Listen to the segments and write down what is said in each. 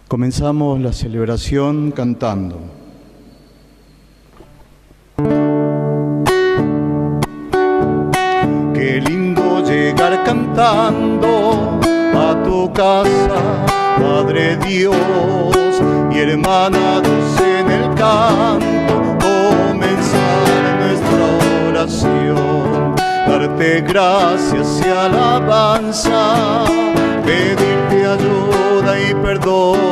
Comenzamos la celebración cantando. Qué lindo llegar cantando a tu casa, Padre Dios y hermanados en el canto, comenzar nuestra oración, darte gracias y alabanza, pedirte ayuda y perdón.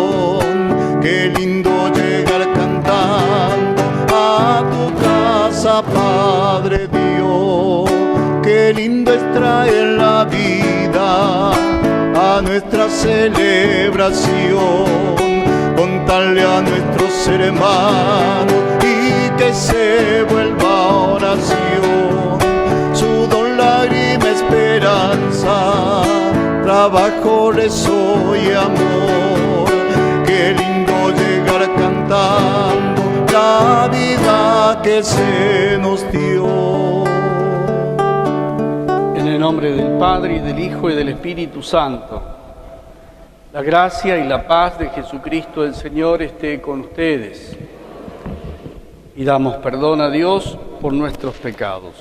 Qué lindo llegar cantando a tu casa, Padre Dios. Qué lindo es traer la vida a nuestra celebración, contarle a nuestros hermanos y que se vuelva oración. Sudor, lágrima, esperanza, trabajo, rezo y amor. Qué lindo llegar cantando la vida que se nos dio. En el nombre del Padre, y del Hijo, y del Espíritu Santo. La gracia y la paz de Jesucristo el Señor esté con ustedes. Y damos perdón a Dios por nuestros pecados.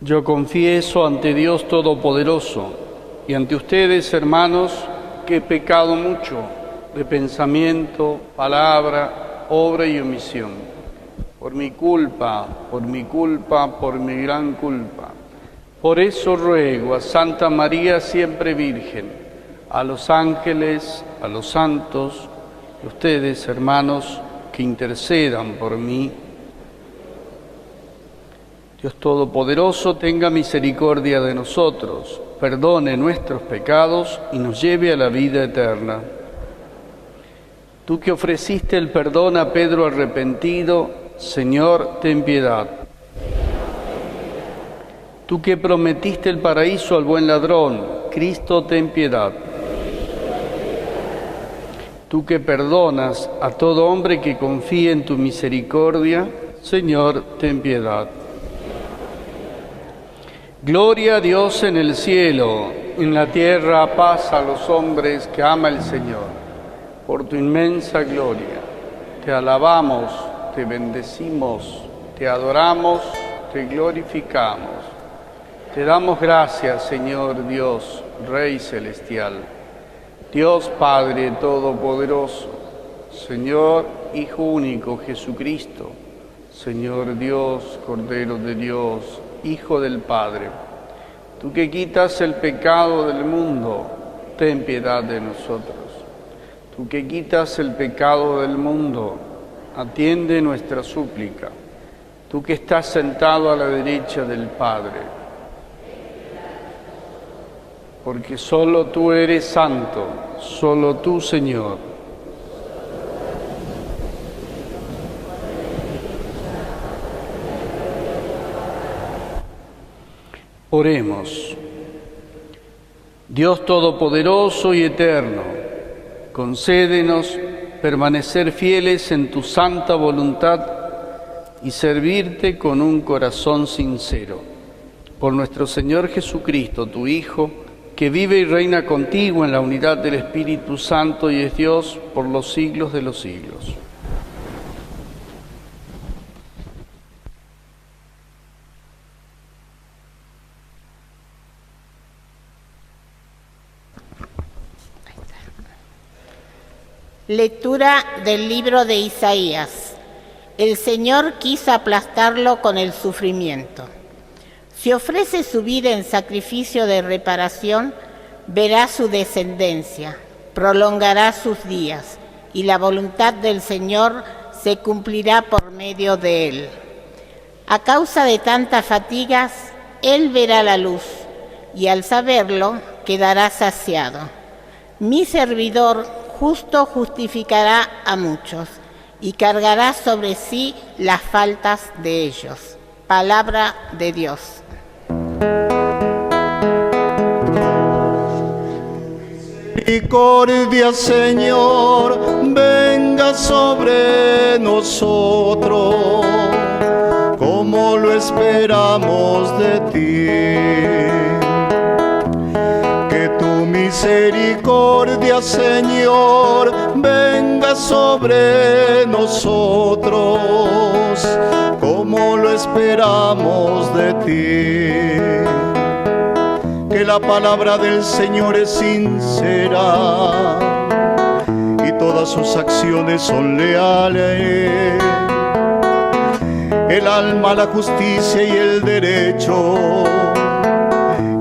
Yo confieso ante Dios Todopoderoso y ante ustedes, hermanos, que he pecado mucho de pensamiento, palabra, obra y omisión, por mi culpa, por mi gran culpa. Por eso ruego a Santa María siempre Virgen, a los ángeles, a los santos, y ustedes, hermanos, que intercedan por mí. Dios Todopoderoso tenga misericordia de nosotros, perdone nuestros pecados y nos lleve a la vida eterna. Tú que ofreciste el perdón a Pedro arrepentido, Señor, ten piedad. Tú que prometiste el paraíso al buen ladrón, Cristo, ten piedad. Tú que perdonas a todo hombre que confíe en tu misericordia, Señor, ten piedad. Gloria a Dios en el cielo, en la tierra paz a los hombres que ama el Señor. Por tu inmensa gloria, te alabamos, te bendecimos, te adoramos, te glorificamos. Te damos gracias, Señor Dios, Rey celestial, Dios Padre Todopoderoso, Señor Hijo único Jesucristo, Señor Dios, Cordero de Dios, Hijo del Padre. Tú que quitas el pecado del mundo, ten piedad de nosotros. Tú que quitas el pecado del mundo, atiende nuestra súplica. Tú que estás sentado a la derecha del Padre, porque solo tú eres santo, solo tú, Señor. Oremos. Dios Todopoderoso y Eterno, concédenos permanecer fieles en tu santa voluntad y servirte con un corazón sincero. Por nuestro Señor Jesucristo, tu Hijo, que vive y reina contigo en la unidad del Espíritu Santo y es Dios por los siglos de los siglos. Lectura del libro de Isaías. El Señor quiso aplastarlo con el sufrimiento. Si ofrece su vida en sacrificio de reparación, verá su descendencia, prolongará sus días, y la voluntad del Señor se cumplirá por medio de él. A causa de tantas fatigas, él verá la luz, y al saberlo, quedará saciado. Mi servidor justo justificará a muchos y cargará sobre sí las faltas de ellos. Palabra de Dios. Misericordia, Señor, venga sobre nosotros, como lo esperamos de ti. Señor, venga sobre nosotros, como lo esperamos de ti. Que la palabra del Señor es sincera y todas sus acciones son leales. El alma, la justicia y el derecho,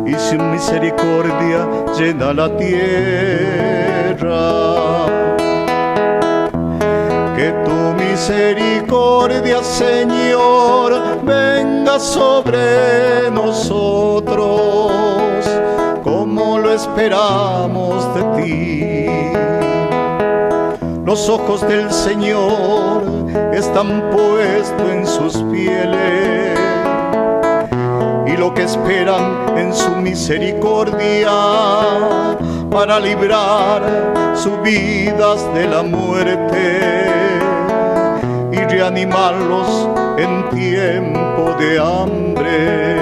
y su misericordia llena la tierra. Que tu misericordia, Señor, venga sobre nosotros, como lo esperamos de ti. Los ojos del Señor están puestos en sus fieles, y lo que esperan en su misericordia, para librar sus vidas de la muerte y reanimarlos en tiempo de hambre.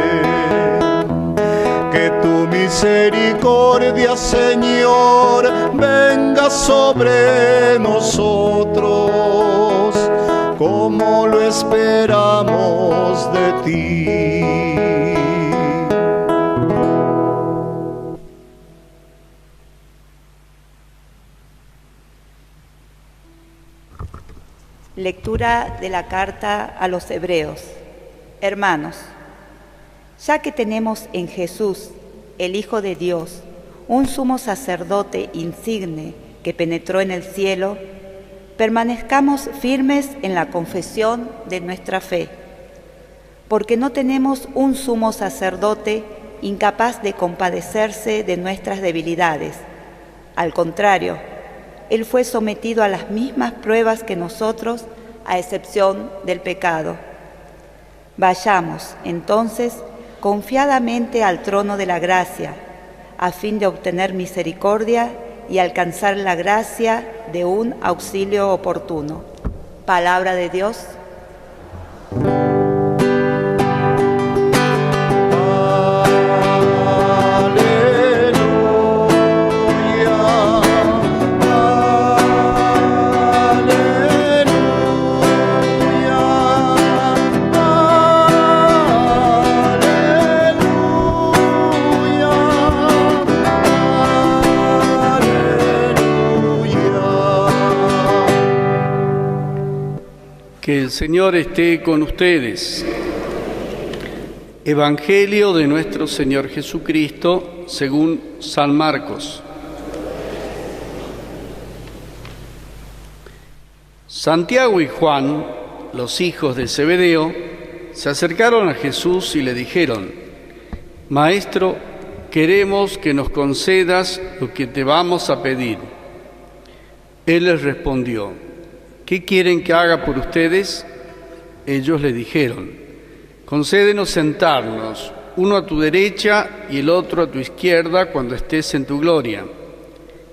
Que tu misericordia, Señor, venga sobre nosotros, como lo esperamos de ti. Lectura de la carta a los Hebreos. Hermanos, ya que tenemos en Jesús, el Hijo de Dios, un sumo sacerdote insigne que penetró en el cielo, permanezcamos firmes en la confesión de nuestra fe, porque no tenemos un sumo sacerdote incapaz de compadecerse de nuestras debilidades. Al contrario, Él fue sometido a las mismas pruebas que nosotros, a excepción del pecado. Vayamos, entonces, confiadamente al trono de la gracia, a fin de obtener misericordia y alcanzar la gracia de un auxilio oportuno. Palabra de Dios. Que el Señor esté con ustedes. Evangelio de nuestro Señor Jesucristo según San Marcos. Santiago y Juan, los hijos de Zebedeo, se acercaron a Jesús y le dijeron: Maestro, queremos que nos concedas lo que te vamos a pedir. Él les respondió: ¿Qué quieren que haga por ustedes? Ellos le dijeron: concédenos sentarnos, uno a tu derecha y el otro a tu izquierda cuando estés en tu gloria.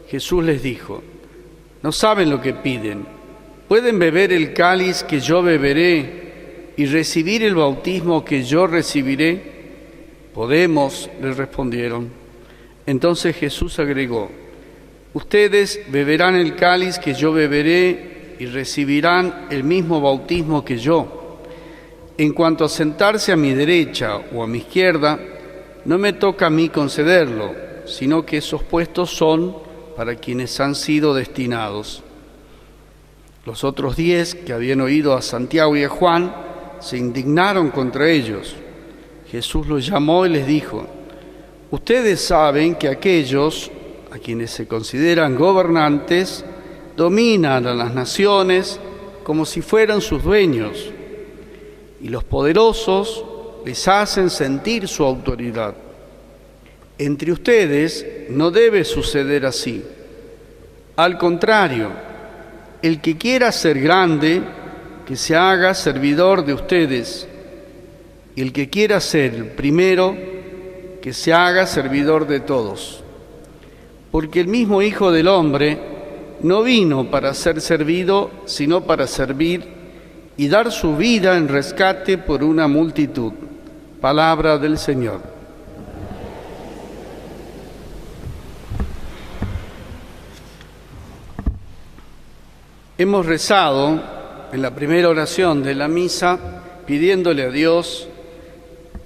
Jesús les dijo: no saben lo que piden. ¿Pueden beber el cáliz que yo beberé y recibir el bautismo que yo recibiré? Podemos, les respondieron. Entonces Jesús agregó: ustedes beberán el cáliz que yo beberé y recibirán el mismo bautismo que yo. En cuanto a sentarse a mi derecha o a mi izquierda, no me toca a mí concederlo, sino que esos puestos son para quienes han sido destinados. Los otros 10 que habían oído a Santiago y a Juan se indignaron contra ellos. Jesús los llamó y les dijo: ustedes saben que aquellos a quienes se consideran gobernantes dominan a las naciones como si fueran sus dueños, y los poderosos les hacen sentir su autoridad. Entre ustedes no debe suceder así. Al contrario, el que quiera ser grande, que se haga servidor de ustedes, y el que quiera ser el primero, que se haga servidor de todos. Porque el mismo Hijo del Hombre no vino para ser servido, sino para servir y dar su vida en rescate por una multitud. Palabra del Señor. Hemos rezado en la primera oración de la misa pidiéndole a Dios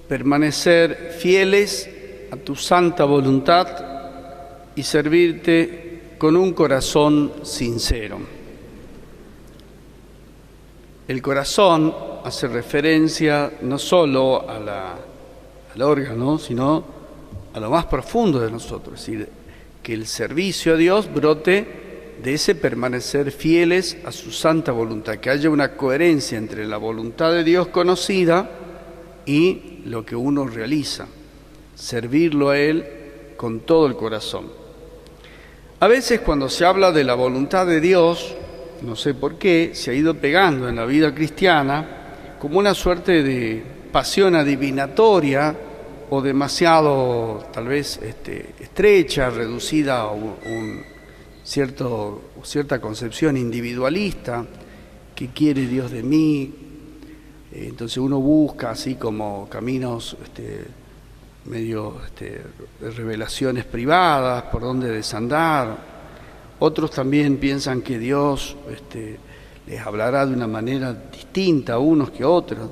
permanecer fieles a tu santa voluntad y servirte con un corazón sincero. El corazón hace referencia no solo al órgano, sino a lo más profundo de nosotros, es decir, que el servicio a Dios brote de ese permanecer fieles a su santa voluntad, que haya una coherencia entre la voluntad de Dios conocida y lo que uno realiza, servirlo a Él con todo el corazón. A veces cuando se habla de la voluntad de Dios, no sé por qué, se ha ido pegando en la vida cristiana como una suerte de pasión adivinatoria o demasiado, tal vez, estrecha, reducida a cierta concepción individualista, que quiere Dios de mí. Entonces uno busca así como caminos medio de revelaciones privadas, por donde desandar. Otros también piensan que Dios les hablará de una manera distinta a unos que a otros.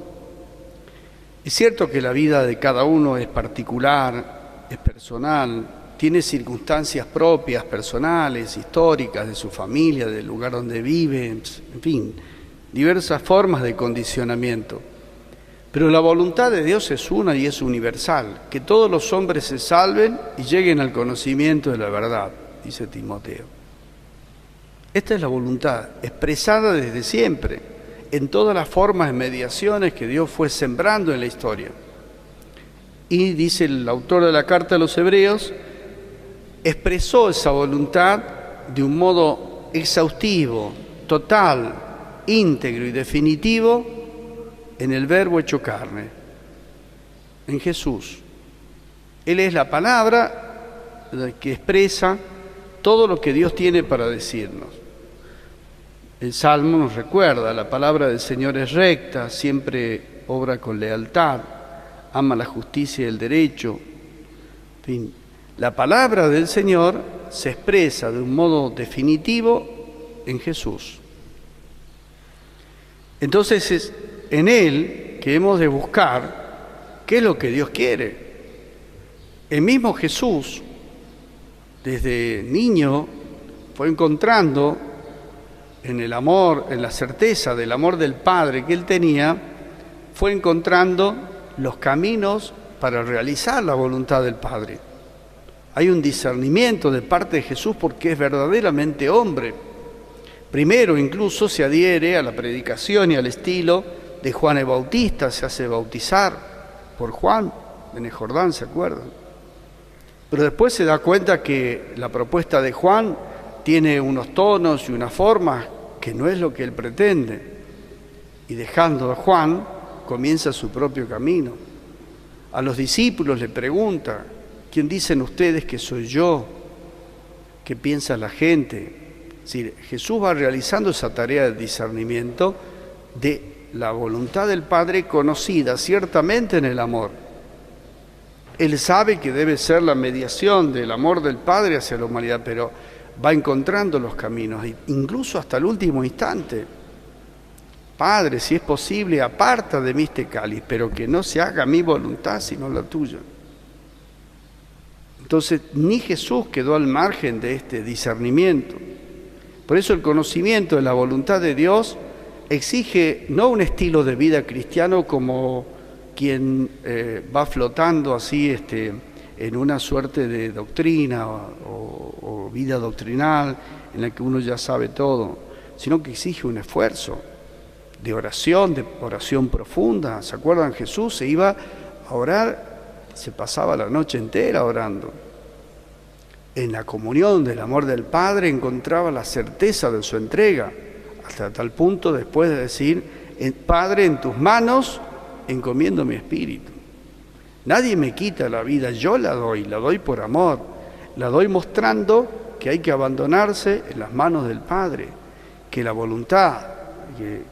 Es cierto que la vida de cada uno es particular, es personal, tiene circunstancias propias, personales, históricas, de su familia, del lugar donde vive, en fin, diversas formas de condicionamiento. Pero la voluntad de Dios es una y es universal, que todos los hombres se salven y lleguen al conocimiento de la verdad, dice Timoteo. Esta es la voluntad, expresada desde siempre, en todas las formas de mediaciones que Dios fue sembrando en la historia. Y dice el autor de la carta a los Hebreos, expresó esa voluntad de un modo exhaustivo, total, íntegro y definitivo en el Verbo hecho carne, en Jesús. Él es la palabra que expresa todo lo que Dios tiene para decirnos. El Salmo nos recuerda, la palabra del Señor es recta, siempre obra con lealtad, ama la justicia y el derecho. En fin, la palabra del Señor se expresa de un modo definitivo en Jesús. Entonces es en Él que hemos de buscar qué es lo que Dios quiere. El mismo Jesús, desde niño, fue encontrando en el amor, en la certeza del amor del Padre que Él tenía, fue encontrando los caminos para realizar la voluntad del Padre. Hay un discernimiento de parte de Jesús porque es verdaderamente hombre. Primero incluso se adhiere a la predicación y al estilo de Juan el Bautista, se hace bautizar por Juan en el Jordán, ¿se acuerdan? Pero después se da cuenta que la propuesta de Juan tiene unos tonos y unas formas que no es lo que él pretende. Y dejando a Juan, comienza su propio camino. A los discípulos le pregunta, ¿quién dicen ustedes que soy yo? ¿Qué piensa la gente? Es decir, Jesús va realizando esa tarea de discernimiento de la voluntad del Padre conocida ciertamente en el amor. Él sabe que debe ser la mediación del amor del Padre hacia la humanidad, pero va encontrando los caminos, incluso hasta el último instante. Padre, si es posible, aparta de mí este cáliz, pero que no se haga mi voluntad sino la tuya. Entonces, ni Jesús quedó al margen de este discernimiento. Por eso el conocimiento de la voluntad de Dios exige no un estilo de vida cristiano como quien va flotando así en una suerte de doctrina o vida doctrinal en la que uno ya sabe todo, sino que exige un esfuerzo de oración profunda. ¿Se acuerdan? Jesús se iba a orar, se pasaba la noche entera orando. En la comunión del amor del Padre encontraba la certeza de su entrega, hasta tal punto después de decir, Padre, en tus manos encomiendo mi espíritu. Nadie me quita la vida, yo la doy por amor, la doy mostrando que hay que abandonarse en las manos del Padre, que la voluntad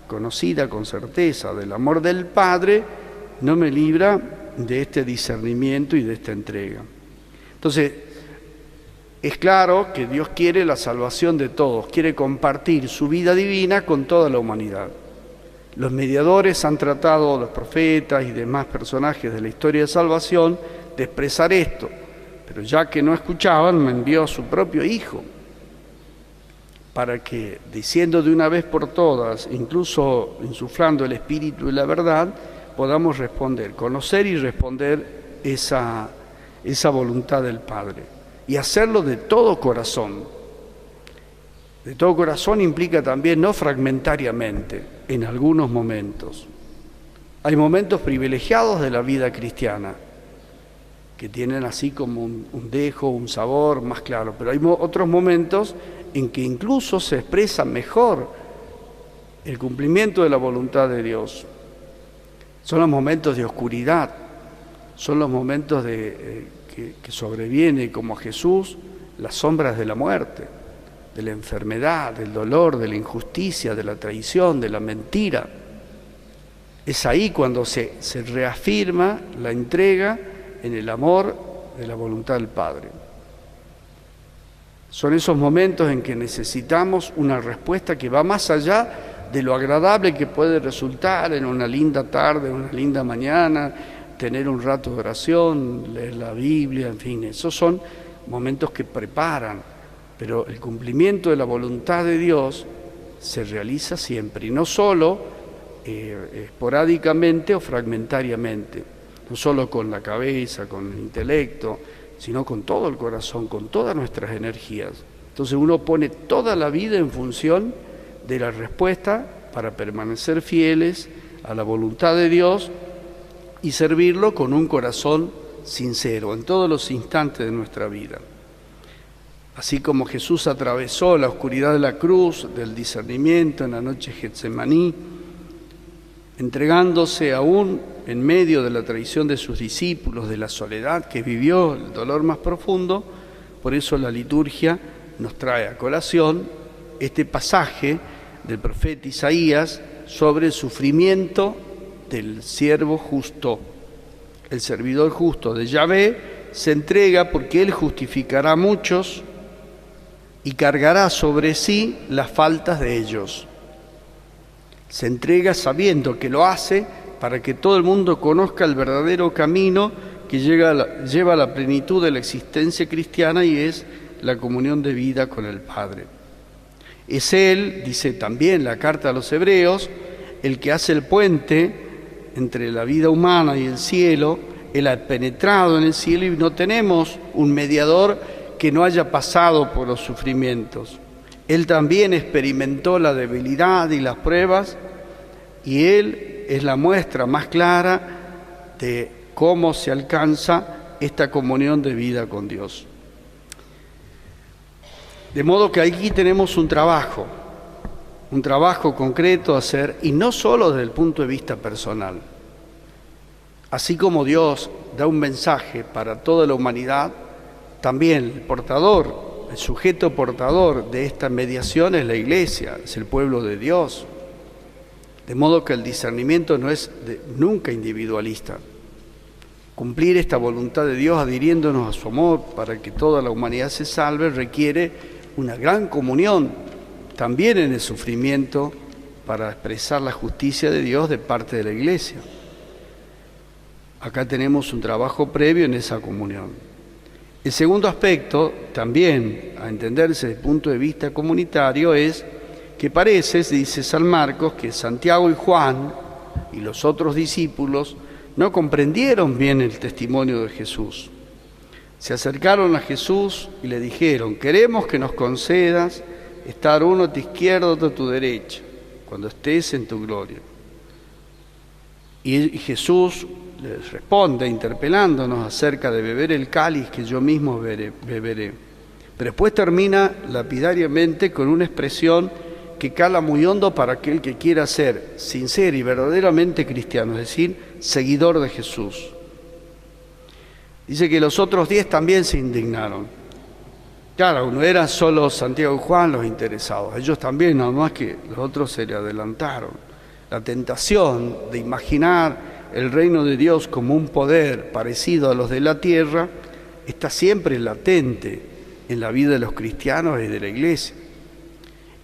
conocida con certeza del amor del Padre no me libra de este discernimiento y de esta entrega. Entonces, Es claro que Dios quiere la salvación de todos, quiere compartir su vida divina con toda la humanidad. Los mediadores han tratado, los profetas y demás personajes de la historia de salvación, de expresar esto, pero ya que no escuchaban, me envió a su propio Hijo, para que, diciendo de una vez por todas, incluso insuflando el Espíritu y la verdad, podamos responder, conocer y responder esa voluntad del Padre. Y hacerlo de todo corazón. De todo corazón implica también no fragmentariamente, en algunos momentos. Hay momentos privilegiados de la vida cristiana, que tienen así como un dejo, un sabor más claro, pero hay otros momentos en que incluso se expresa mejor el cumplimiento de la voluntad de Dios. Son los momentos de oscuridad, son los momentos que sobreviene como a Jesús las sombras de la muerte, de la enfermedad, del dolor, de la injusticia, de la traición, de la mentira. Es ahí cuando se reafirma la entrega en el amor de la voluntad del Padre. Son esos momentos en que necesitamos una respuesta que va más allá de lo agradable que puede resultar en una linda tarde, una linda mañana, tener un rato de oración, leer la Biblia, en fin, esos son momentos que preparan, pero el cumplimiento de la voluntad de Dios se realiza siempre, y no solo esporádicamente o fragmentariamente, no solo con la cabeza, con el intelecto, sino con todo el corazón, con todas nuestras energías. Entonces uno pone toda la vida en función de la respuesta para permanecer fieles a la voluntad de Dios y servirlo con un corazón sincero en todos los instantes de nuestra vida. Así como Jesús atravesó la oscuridad de la cruz, del discernimiento en la noche de Getsemaní, entregándose aún en medio de la traición de sus discípulos, de la soledad que vivió, el dolor más profundo, por eso la liturgia nos trae a colación este pasaje del profeta Isaías sobre el sufrimiento del siervo justo. El servidor justo de Yahvé se entrega porque él justificará a muchos y cargará sobre sí las faltas de ellos. Se entrega sabiendo que lo hace para que todo el mundo conozca el verdadero camino que lleva a la plenitud de la existencia cristiana, y es la comunión de vida con el Padre. Es Él, dice también la carta a los Hebreos, el que hace el puente entre la vida humana y el cielo. Él ha penetrado en el cielo y no tenemos un mediador que no haya pasado por los sufrimientos. Él también experimentó la debilidad y las pruebas, y Él es la muestra más clara de cómo se alcanza esta comunión de vida con Dios. De modo que aquí tenemos un trabajo concreto a hacer, y no solo desde el punto de vista personal. Así como Dios da un mensaje para toda la humanidad, también el portador, el sujeto portador de esta mediación es la Iglesia, es el pueblo de Dios. De modo que el discernimiento no es nunca individualista. Cumplir esta voluntad de Dios adhiriéndonos a su amor para que toda la humanidad se salve requiere una gran comunión, también en el sufrimiento, para expresar la justicia de Dios de parte de la Iglesia. Acá tenemos un trabajo previo en esa comunión. El segundo aspecto, también a entenderse desde el punto de vista comunitario, es que parece, dice San Marcos, que Santiago y Juan y los otros discípulos no comprendieron bien el testimonio de Jesús. Se acercaron a Jesús y le dijeron: queremos que nos concedas estar uno a tu izquierda, otro a tu derecha, cuando estés en tu gloria. Y Jesús les responde interpelándonos acerca de beber el cáliz que yo mismo beberé. Pero después termina lapidariamente con una expresión que cala muy hondo para aquel que quiera ser sincero y verdaderamente cristiano, es decir, seguidor de Jesús. Dice que los otros 10 también se indignaron. Claro, no eran solo Santiago y Juan los interesados, ellos también, nada más que los otros se le adelantaron. La tentación de imaginar el reino de Dios como un poder parecido a los de la tierra está siempre latente en la vida de los cristianos y de la Iglesia.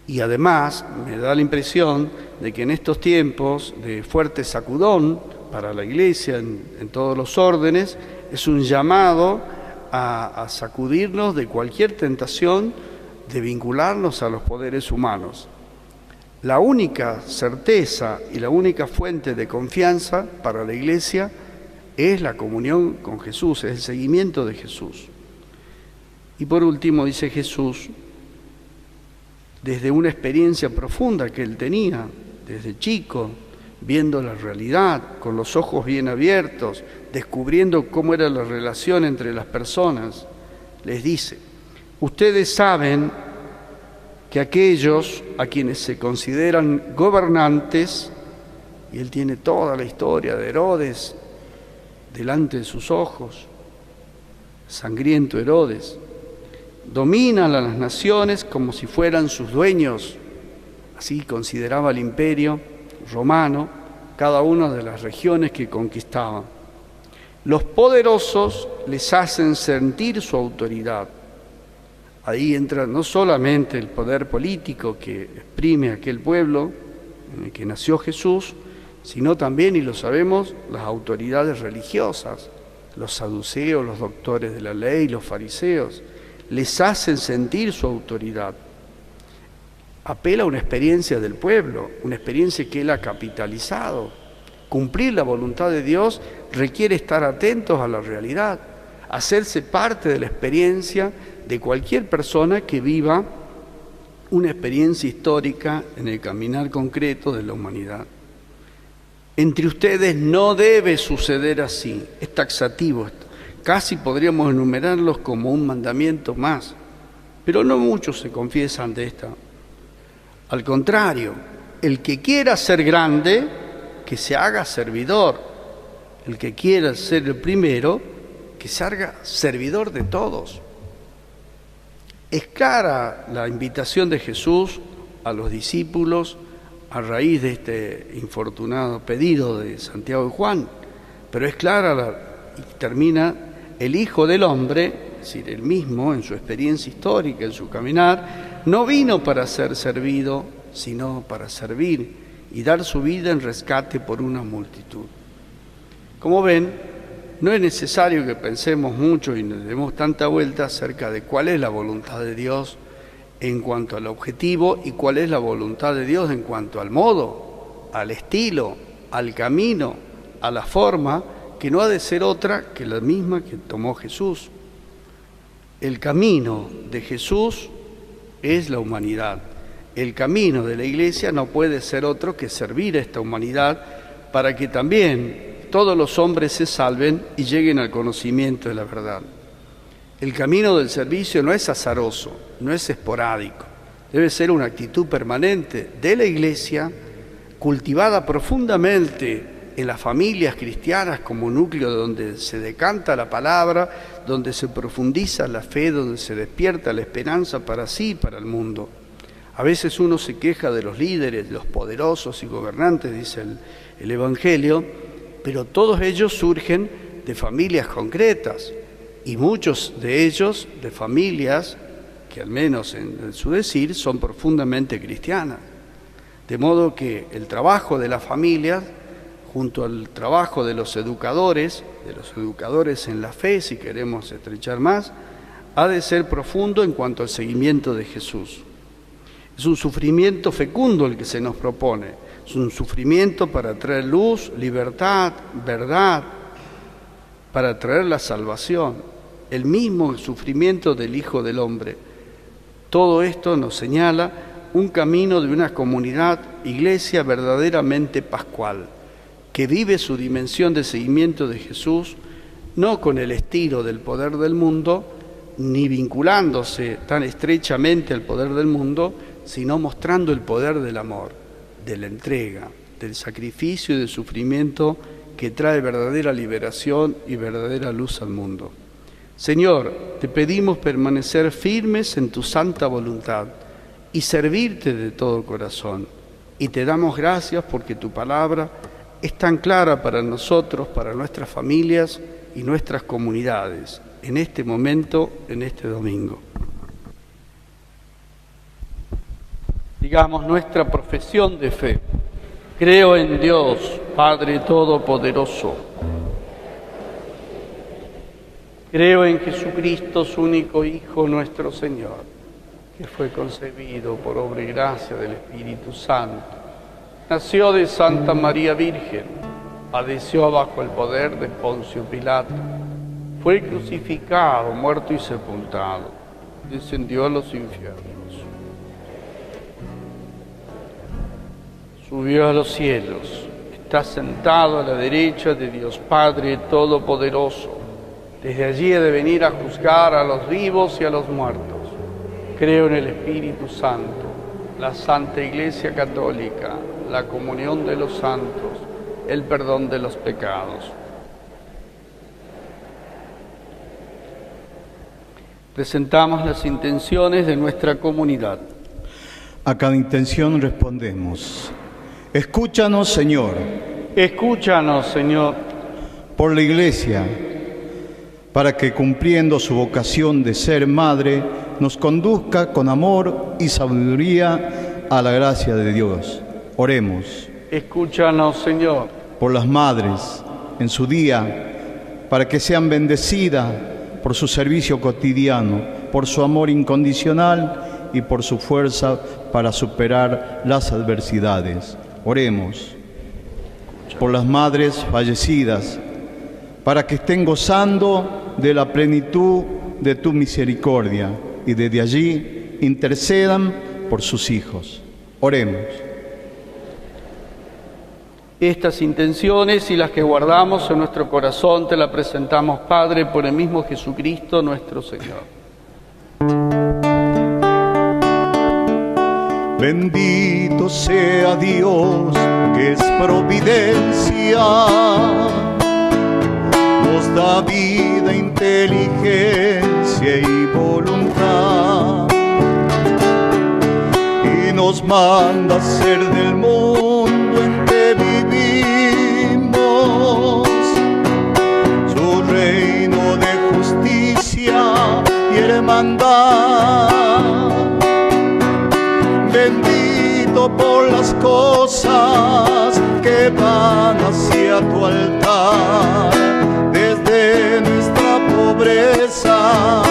Y además me da la impresión de que en estos tiempos de fuerte sacudón para la Iglesia en todos los órdenes, es un llamado a sacudirnos de cualquier tentación de vincularnos a los poderes humanos. La única certeza y la única fuente de confianza para la Iglesia es la comunión con Jesús, es el seguimiento de Jesús. Y por último dice Jesús, desde una experiencia profunda que él tenía desde chico, viendo la realidad con los ojos bien abiertos, descubriendo cómo era la relación entre las personas, les dice, ustedes saben que aquellos a quienes se consideran gobernantes, y él tiene toda la historia de Herodes delante de sus ojos, sangriento Herodes, dominan a las naciones como si fueran sus dueños, así consideraba el imperio romano cada una de las regiones que conquistaban. Los poderosos les hacen sentir su autoridad. Ahí entra no solamente el poder político que exprime aquel pueblo en el que nació Jesús, sino también, y lo sabemos, las autoridades religiosas, los saduceos, los doctores de la ley, los fariseos, les hacen sentir su autoridad. Apela a una experiencia del pueblo, una experiencia que él ha capitalizado. Cumplir la voluntad de Dios requiere estar atentos a la realidad, hacerse parte de la experiencia de cualquier persona que viva una experiencia histórica en el caminar concreto de la humanidad. Entre ustedes no debe suceder así, es taxativo esto. Casi podríamos enumerarlos como un mandamiento más, pero no muchos se confiesan de esta. Al contrario, el que quiera ser grande, que se haga servidor. El que quiera ser el primero, que se haga servidor de todos. Es clara la invitación de Jesús a los discípulos a raíz de este infortunado pedido de Santiago y Juan, pero es clara y termina: el Hijo del Hombre, es decir, él mismo en su experiencia histórica, en su caminar, no vino para ser servido, sino para servir y dar su vida en rescate por una multitud. Como ven, no es necesario que pensemos mucho y nos demos tanta vuelta acerca de cuál es la voluntad de Dios en cuanto al objetivo y cuál es la voluntad de Dios en cuanto al modo, al estilo, al camino, a la forma, que no ha de ser otra que la misma que tomó Jesús. El camino de Jesús es la humanidad. El camino de la Iglesia no puede ser otro que servir a esta humanidad para que también todos los hombres se salven y lleguen al conocimiento de la verdad. El camino del servicio no es azaroso, no es esporádico. Debe ser una actitud permanente de la Iglesia, cultivada profundamente en las familias cristianas como núcleo donde se decanta la palabra, donde se profundiza la fe, donde se despierta la esperanza para sí y para el mundo. A veces uno se queja de los líderes, de los poderosos y gobernantes, dice el Evangelio, pero todos ellos surgen de familias concretas y muchos de ellos de familias que, al menos en su decir, son profundamente cristianas. De modo que el trabajo de las familias, junto al trabajo de los educadores en la fe, si queremos estrechar más, ha de ser profundo en cuanto al seguimiento de Jesús. Es un sufrimiento fecundo el que se nos propone, es un sufrimiento para traer luz, libertad, verdad, para traer la salvación, el mismo sufrimiento del Hijo del Hombre. Todo esto nos señala un camino de una comunidad, iglesia verdaderamente pascual, que vive su dimensión de seguimiento de Jesús, no con el estilo del poder del mundo, ni vinculándose tan estrechamente al poder del mundo, sino mostrando el poder del amor, de la entrega, del sacrificio y del sufrimiento que trae verdadera liberación y verdadera luz al mundo. Señor, te pedimos permanecer firmes en tu santa voluntad y servirte de todo corazón. Y te damos gracias porque tu palabra es tan clara para nosotros, para nuestras familias y nuestras comunidades, en este momento, en este domingo. Digamos nuestra profesión de fe. Creo en Dios, Padre Todopoderoso. Creo en Jesucristo, su único Hijo, nuestro Señor, que fue concebido por obra y gracia del Espíritu Santo. Nació de Santa María Virgen, padeció bajo el poder de Poncio Pilato, fue crucificado, muerto y sepultado, descendió a los infiernos, subió a los cielos, está sentado a la derecha de Dios Padre Todopoderoso. Desde allí ha de venir a juzgar a los vivos y a los muertos. Creo en el Espíritu Santo, la Santa Iglesia Católica, la comunión de los santos, el perdón de los pecados. Presentamos las intenciones de nuestra comunidad. A cada intención respondemos: escúchanos, Señor. Escúchanos, Señor. Por la Iglesia, para que cumpliendo su vocación de ser madre, nos conduzca con amor y sabiduría a la gracia de Dios. Oremos. Escúchanos, Señor. Por las madres, en su día, para que sean bendecidas por su servicio cotidiano, por su amor incondicional y por su fuerza para superar las adversidades. Oremos. Por las madres fallecidas, para que estén gozando de la plenitud de tu misericordia y desde allí intercedan por sus hijos. Oremos. Estas intenciones y las que guardamos en nuestro corazón te las presentamos, Padre, por el mismo Jesucristo nuestro Señor. Bendito sea Dios, que es providencia, nos da vida, inteligencia y voluntad, y nos manda ser del mundo en que vivimos, su reino de justicia y hermandad. Bendito por las cosas que van hacia tu altar, desde nuestra pobreza,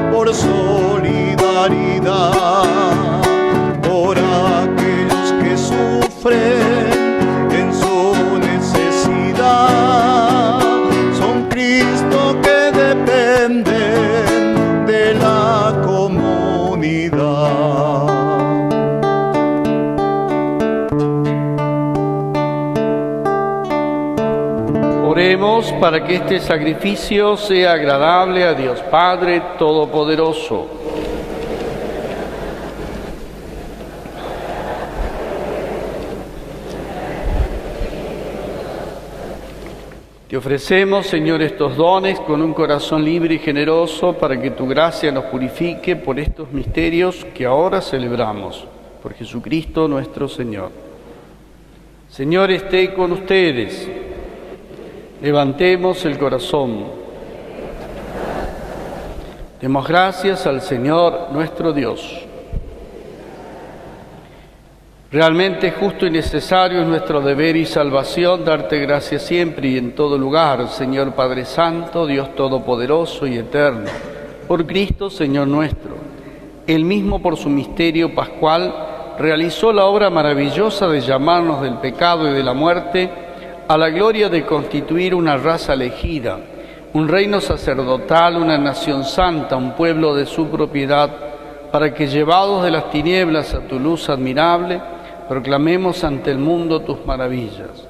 por solidaridad, por aquellos que sufren en su necesidad, son Cristo que dependen de la comunidad. Oremos para que este sacrificio sea agradable a Dios Padre Todopoderoso. Te ofrecemos, Señor, estos dones con un corazón libre y generoso para que tu gracia nos purifique por estos misterios que ahora celebramos. Por Jesucristo nuestro Señor. Señor, esté con ustedes. Levantemos el corazón. Demos gracias al Señor nuestro Dios. Realmente justo y necesario es nuestro deber y salvación darte gracias siempre y en todo lugar, Señor Padre Santo, Dios Todopoderoso y Eterno, por Cristo, Señor nuestro. Él mismo, por su misterio pascual, realizó la obra maravillosa de llamarnos del pecado y de la muerte a la gloria de constituir una raza elegida, un reino sacerdotal, una nación santa, un pueblo de su propiedad, para que llevados de las tinieblas a tu luz admirable, proclamemos ante el mundo tus maravillas.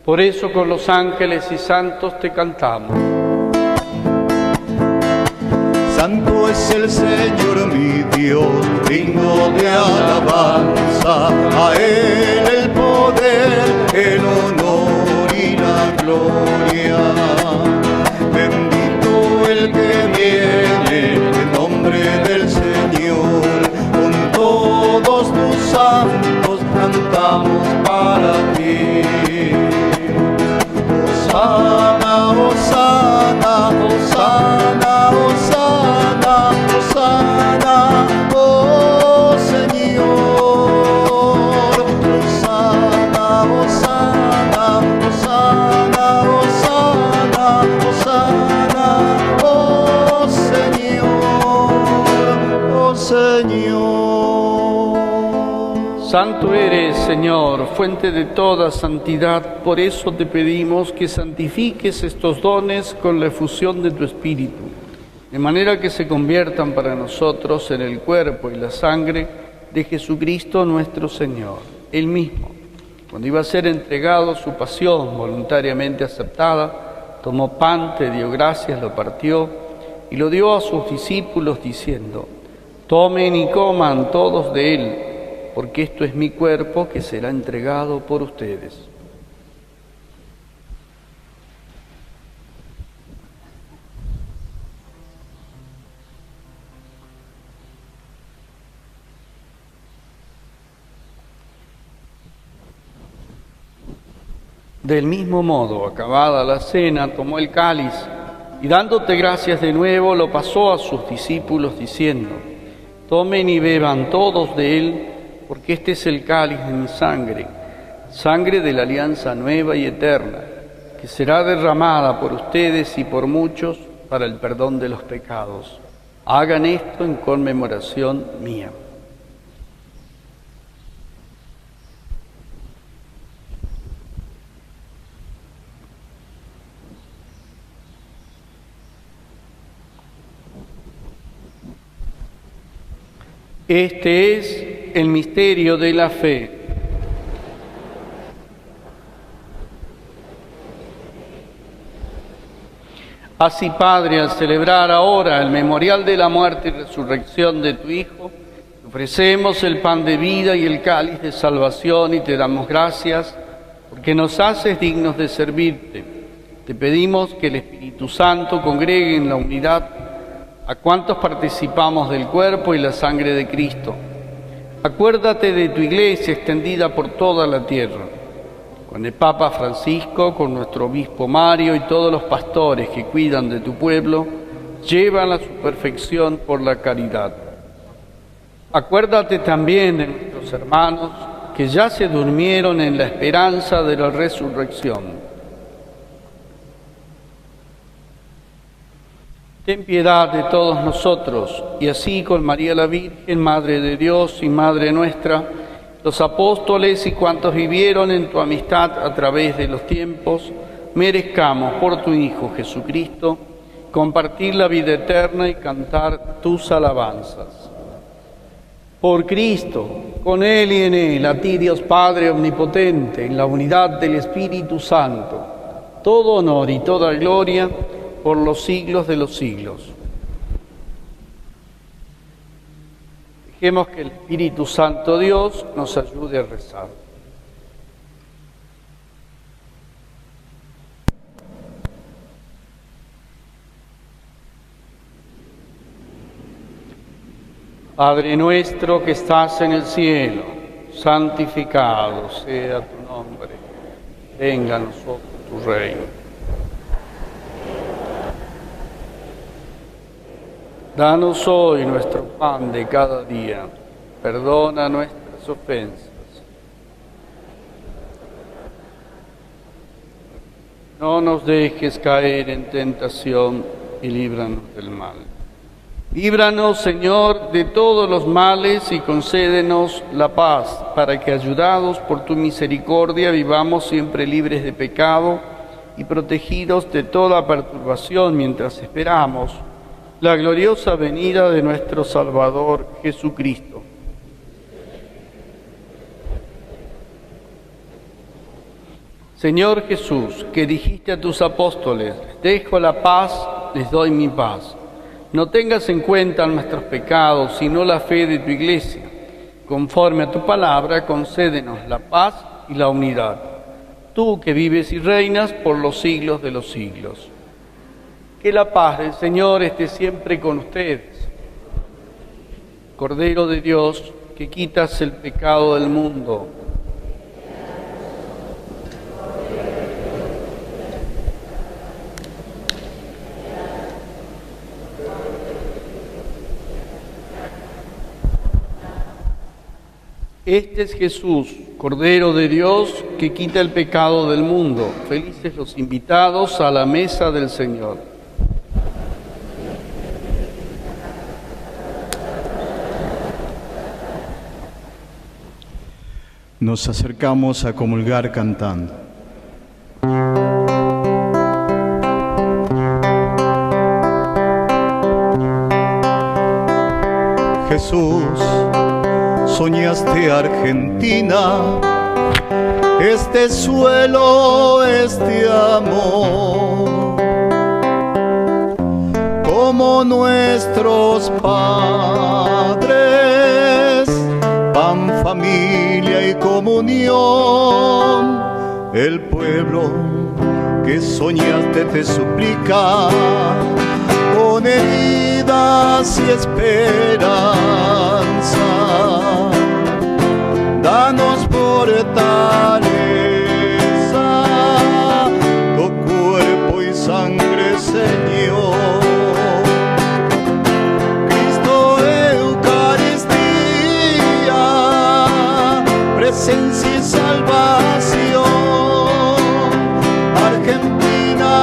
Por eso con los ángeles y santos te cantamos. Santo es el Señor mi Dios, digno de alabanza, a Él el poder, el honor y la gloria. Bendito el que viene en nombre del Señor, con todos tus santos cantamos para ti. Hosana, hosana, hosana, hosana, hosana, oh Señor. Santo eres, Señor, fuente de toda santidad. Por eso te pedimos que santifiques estos dones con la efusión de tu Espíritu, de manera que se conviertan para nosotros en el cuerpo y la sangre de Jesucristo nuestro Señor. Él mismo, cuando iba a ser entregado su pasión voluntariamente aceptada, tomó pan, te dio gracias, lo partió y lo dio a sus discípulos diciendo: tomen y coman todos de él, porque esto es mi cuerpo que será entregado por ustedes. Del mismo modo, acabada la cena, tomó el cáliz y dándote gracias de nuevo, lo pasó a sus discípulos diciendo: tomen y beban todos de él, porque este es el cáliz de mi sangre, sangre de la alianza nueva y eterna, que será derramada por ustedes y por muchos para el perdón de los pecados. Hagan esto en conmemoración mía. Este es el misterio de la fe. Así, Padre, al celebrar ahora el memorial de la muerte y resurrección de tu Hijo, ofrecemos el pan de vida y el cáliz de salvación y te damos gracias porque nos haces dignos de servirte. Te pedimos que el Espíritu Santo congregue en la unidad a cuantos participamos del cuerpo y la sangre de Cristo. Acuérdate de tu Iglesia extendida por toda la tierra, con el Papa Francisco, con nuestro Obispo Mario y todos los pastores que cuidan de tu pueblo, llévala a su perfección por la caridad. Acuérdate también de nuestros hermanos que ya se durmieron en la esperanza de la resurrección. Ten piedad de todos nosotros, y así con María la Virgen, Madre de Dios y Madre nuestra, los apóstoles y cuantos vivieron en tu amistad a través de los tiempos, merezcamos por tu Hijo Jesucristo compartir la vida eterna y cantar tus alabanzas. Por Cristo, con Él y en Él, a ti Dios Padre Omnipotente, en la unidad del Espíritu Santo, todo honor y toda gloria por los siglos de los siglos. Dejemos que el Espíritu Santo Dios nos ayude a rezar. Padre nuestro que estás en el cielo, santificado sea tu nombre. Venga a nosotros tu reino. Danos hoy nuestro pan de cada día. Perdona nuestras ofensas. No nos dejes caer en tentación y líbranos del mal. Líbranos, Señor, de todos los males y concédenos la paz, para que, ayudados por tu misericordia, vivamos siempre libres de pecado y protegidos de toda perturbación mientras esperamos la gloriosa venida de nuestro Salvador Jesucristo. Señor Jesús, que dijiste a tus apóstoles: dejo la paz, les doy mi paz. No tengas en cuenta nuestros pecados, sino la fe de tu Iglesia. Conforme a tu palabra, concédenos la paz y la unidad. Tú que vives y reinas por los siglos de los siglos. Que la paz del Señor esté siempre con ustedes. Cordero de Dios, que quitas el pecado del mundo. Este es Jesús, Cordero de Dios, que quita el pecado del mundo. Felices los invitados a la mesa del Señor. Nos acercamos a comulgar cantando. Jesús, soñaste Argentina, este suelo, este amor, como nuestros padres, pan, familia y comunión. El pueblo que soñaste te suplica, con heridas y esperanza. Danos fortaleza, tu cuerpo y sangre, Señor. Cristo, Eucaristía, presencia y salvación. Argentina,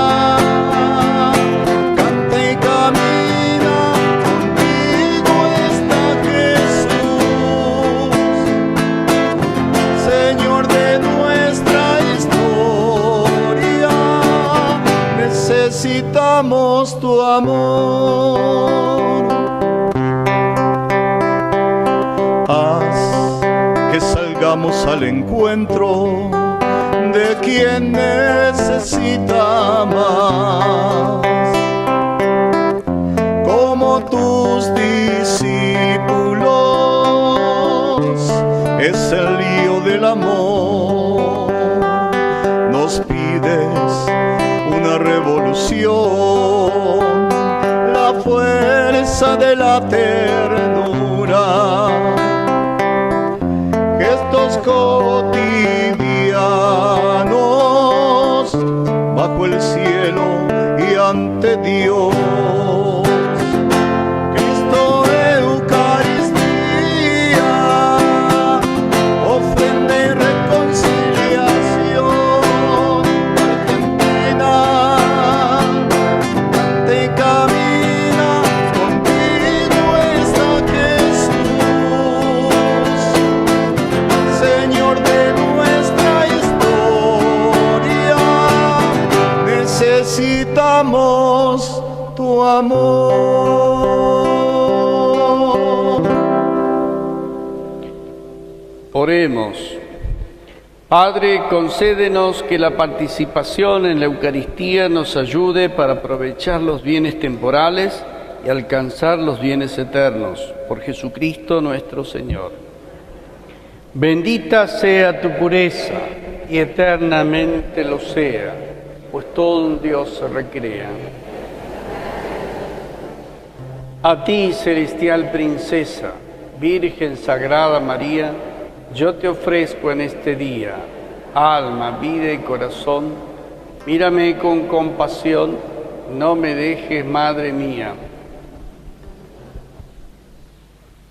canta y camina, contigo está Jesús, Señor de nuestra historia. Necesitamos tu amor. Haz que salgamos al encuentro de quien necesita más, como tus discípulos. Es el lío del amor. Nos pides una revolución, la fuerza de la ternura, gestos cotidianos bajo el cielo y ante Dios. Cristo, Eucaristía, ofrenda y reconciliación. Argentina, canta y camina, contigo está Jesús, Señor de nuestra historia. Necesitamos tu amor. Oremos. Padre, concédenos que la participación en la Eucaristía nos ayude para aprovechar los bienes temporales y alcanzar los bienes eternos. Por Jesucristo nuestro Señor. Bendita sea tu pureza y eternamente lo sea, pues todo un Dios se recrea. A ti, celestial princesa, Virgen Sagrada María, yo te ofrezco en este día, alma, vida y corazón. Mírame con compasión, no me dejes, Madre mía.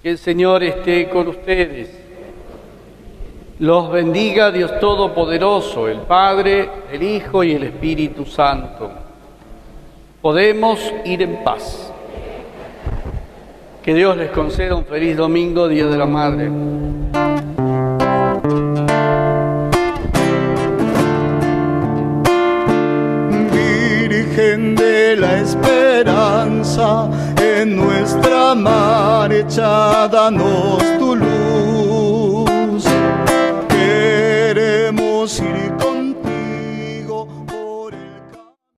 Que el Señor esté con ustedes. Los bendiga Dios Todopoderoso, el Padre, el Hijo y el Espíritu Santo. Podemos ir en paz. Que Dios les conceda un feliz domingo, Día de la Madre. Virgen de la esperanza, en nuestra marcha danos tu luz.